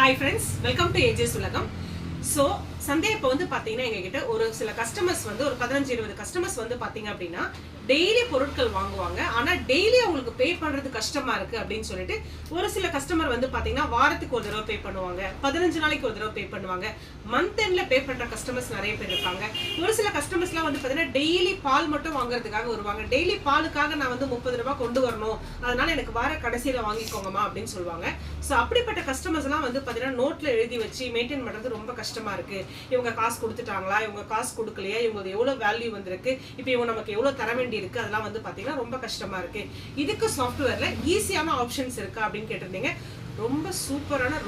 Hi friends, welcome to AJ's Ulagam. So, சந்தே இப்போ வந்து பாத்தீங்கன்னா எங்ககிட்ட ஒரு சில கஸ்டமர்ஸ் வந்து ஒரு 15-20 கஸ்டமர்ஸ் வந்து பாத்தீங்க அப்படின்னா டெய்லி பொருட்கள் வாங்குவாங்க. ஆனா டெய்லி அவங்களுக்கு பே பண்றது கஷ்டமா இருக்கு அப்படின்னு சொல்லிட்டு ஒரு சில கஸ்டமர் வந்து பாத்தீங்கன்னா வாரத்துக்கு ஒரு தடவை பே பண்ணுவாங்க, 15 நாளைக்கு ஒரு தடவை பே பண்ணுவாங்க, மந்த் எண்ட்ல பே பண்ற கஸ்டமர்ஸ் நிறைய பேர் இருக்காங்க. ஒரு சில கஸ்டமர்ஸ்லாம் வந்து பாத்தீங்கன்னா டெய்லி பால் மட்டும் வாங்குறதுக்காக வருவாங்க. டெய்லி பாலுக்காக நான் வந்து 30 ரூபாய் கொண்டு வரணும், அதனால எனக்கு வார கடைசியில வாங்கிக்கோங்கம்மா அப்படின்னு சொல்லுவாங்க. ஸோ அப்படிப்பட்ட கஸ்டமர்ஸ் எல்லாம் வந்து பாத்தீங்கன்னா நோட்ல எழுதி வச்சு மெயின்டைன் பண்றது ரொம்ப கஷ்டமா இருக்கு. இவங்க காசு கொடுத்துட்டாங்களா, இவங்க காசு கொடுக்கலையா, இவங்களுக்கு எவ்வளவு வேல்யூ வந்திருக்கு, இப்போ இவங்க நமக்கு எவ்வளவு தர வேண்டி இருக்கு, அதெல்லாம் வந்து பாத்தீங்கன்னா ரொம்ப கஷ்டமா இருக்கு. இதுக்கு சாஃப்ட்வேர்ல ஈஸியான ஆப்ஷன்ஸ் இருக்கா அப்படின்னு கேட்டிருந்தீங்க. ரொம்ப சூப்பரான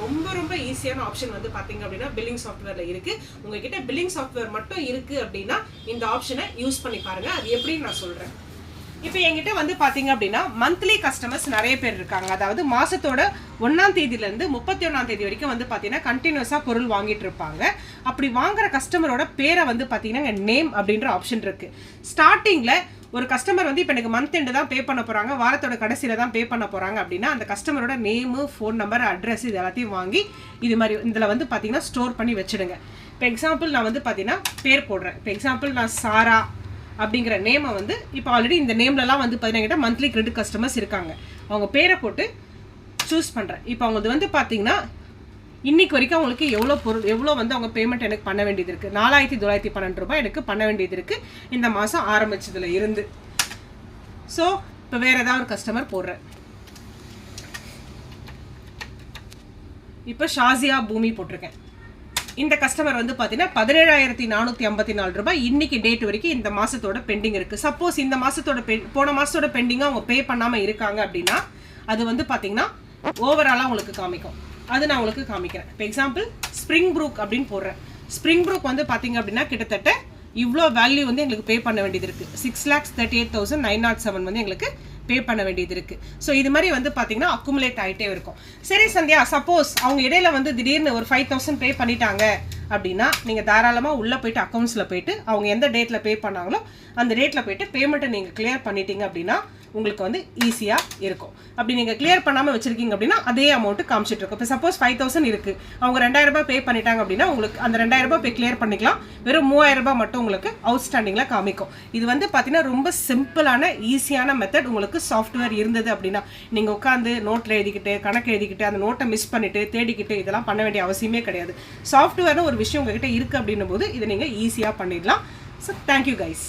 ரொம்ப ஈஸியான ஆப்ஷன் வந்து பாத்தீங்க அப்படின்னா பில்லிங் சாஃப்ட்வேர்ல இருக்கு. உங்ககிட்ட பில்லிங் சாஃப்ட்வேர் மட்டும் இருக்கு அப்படின்னா இந்த ஆப்ஷனை யூஸ் பண்ணி பாருங்க. அது எப்படின்னு நான் சொல்றேன். இப்போ என்கிட்ட வந்து பாத்தீங்க அப்படின்னா மந்த்லி கஸ்டமர்ஸ் நிறைய பேர் இருக்காங்க. அதாவது மாசத்தோட 1ஆம் தேதியிலேருந்து 31ஆம் தேதி வரைக்கும் வந்து பாத்தீங்கன்னா கண்டினியூஸா பொருள் வாங்கிட்டு இருப்பாங்க. அப்படி வாங்குற கஸ்டமரோட பேரை வந்து பாத்தீங்கன்னா நேம் அப்படின்ற ஆப்ஷன் இருக்கு. ஸ்டார்டிங்ல ஒரு கஸ்டமர் வந்து இப்போ எனக்கு மந்த் எண்டு தான் பே பண்ண போறாங்க, வாரத்தோட கடைசியில தான் பே பண்ண போறாங்க அப்படின்னா அந்த கஸ்டமரோட நேமு, ஃபோன் நம்பர், அட்ரஸ் இது எல்லாத்தையும் வாங்கி இது மாதிரி இதில் வந்து பாத்தீங்கன்னா ஸ்டோர் பண்ணி வச்சிடுங்க. இப்போ எக்ஸாம்பிள் நான் வந்து பாத்தீங்கன்னா பேர் போடுறேன். இப்போ எக்ஸாம்பிள் நான் சாரா அப்படிங்கிற நேமை வந்து இப்போ ஆல்ரெடி இந்த நேம்லலாம் வந்து பார்த்தீங்கன்னா மந்த்லி கிரெடிட் கஸ்டமர்ஸ் இருக்காங்க. அவங்க பேரை போட்டு சூஸ் பண்ணுறேன். இப்போ அவங்க வந்து பார்த்தீங்கன்னா இன்னைக்கு வரைக்கும் அவங்களுக்கு எவ்வளோ வந்து அவங்க பேமெண்ட் எனக்கு பண்ண வேண்டியது இருக்குது. 4912 ரூபாய் எனக்கு பண்ண வேண்டியது இருக்குது இந்த மாதம் ஆரம்பிச்சதுல இருந்து. ஸோ இப்போ வேறு ஏதாவது ஒரு கஸ்டமர் போடுறேன். இப்போ ஷாசியா பூமி போட்டிருக்கேன். இந்த கஸ்டமர் வந்து பார்த்தீங்கன்னா 17,454 ரூபாய் இன்னைக்கு டேட் வரைக்கும் இந்த மாசத்தோட பெண்டிங் இருக்கு. சப்போஸ் இந்த மாசத்தோட போன மாசத்தோட பெண்டிங்கா அவங்க பே பண்ணாம இருக்காங்க அப்படின்னா அது வந்து பார்த்தீங்கன்னா ஓவராலா உங்களுக்கு காமிக்கும். அது நான் உங்களுக்கு காமிக்கிறேன். இப்போ எக்ஸாம்பிள் ஸ்ப்ரிங் ப்ரூக் அப்படின்னு போடுறேன். ஸ்ப்ரிங் ப்ரூக் வந்து பார்த்தீங்க அப்படின்னா கிட்டத்தட்ட இவ்வளோ வேல்யூ வந்து எங்களுக்கு பே பண்ண வேண்டியது இருக்கு. 6,38,907 வந்து எங்களுக்கு பே பண்ண வேண்டியது இருக்கு. ஸோ இது மாதிரி வந்து பார்த்தீங்கன்னா அக்குமுலேட் ஆகிட்டே இருக்கும். சரி சந்தியா, சப்போஸ் அவங்க இடையில வந்து திடீர்னு ஒரு 5,000 பே பண்ணிட்டாங்க அப்படின்னா நீங்கள் தாராளமாக உள்ளே போயிட்டு அக்கௌண்ட்ஸில் போயிட்டு அவங்க எந்த டேட்டில் பே பண்ணாங்களோ அந்த டேட்டில் போயிட்டு பேமெண்ட்டை நீங்கள் கிளியர் பண்ணிட்டீங்க அப்படின்னா உங்களுக்கு வந்து ஈஸியாக இருக்கும். அப்படி நீங்கள் கிளியர் பண்ணாமல் வச்சிருக்கீங்க அப்படின்னா அதே அமௌண்ட்டு காமிச்சிட்டு இருக்கும். இப்போ சப்போஸ் 5,000 இருக்குது, அவங்க 2,000 ரூபாய் பே பண்ணிட்டாங்க அப்படின்னா உங்களுக்கு அந்த 2,000 ரூபாய் பே கிளியர் பண்ணிக்கலாம். வெறும் 3,000 ரூபாய் மட்டும் உங்களுக்கு அவுட்ஸ்டாண்டிங்கில் காமிக்கும். இது வந்து பார்த்தீங்கன்னா ரொம்ப சிம்பிளான ஈஸியான மெத்தட். உங்களுக்கு சாஃப்ட்வேர் இருந்தது அப்படின்னா நீங்கள் உட்காந்து நோட்டில் எழுதிக்கிட்டு கணக்கு எழுதிக்கிட்டு அந்த நோட்டை மிஸ் பண்ணிட்டு தேடிக்கிட்டு இதெல்லாம் பண்ண வேண்டிய அவசியமே கிடையாது. சாஃப்ட்வேர்னு ஒரு விஷயம் உங்ககிட்ட இருக்குது அப்படின்னும் போது இதை நீங்கள் ஈஸியாக பண்ணிடலாம். So thank you guys.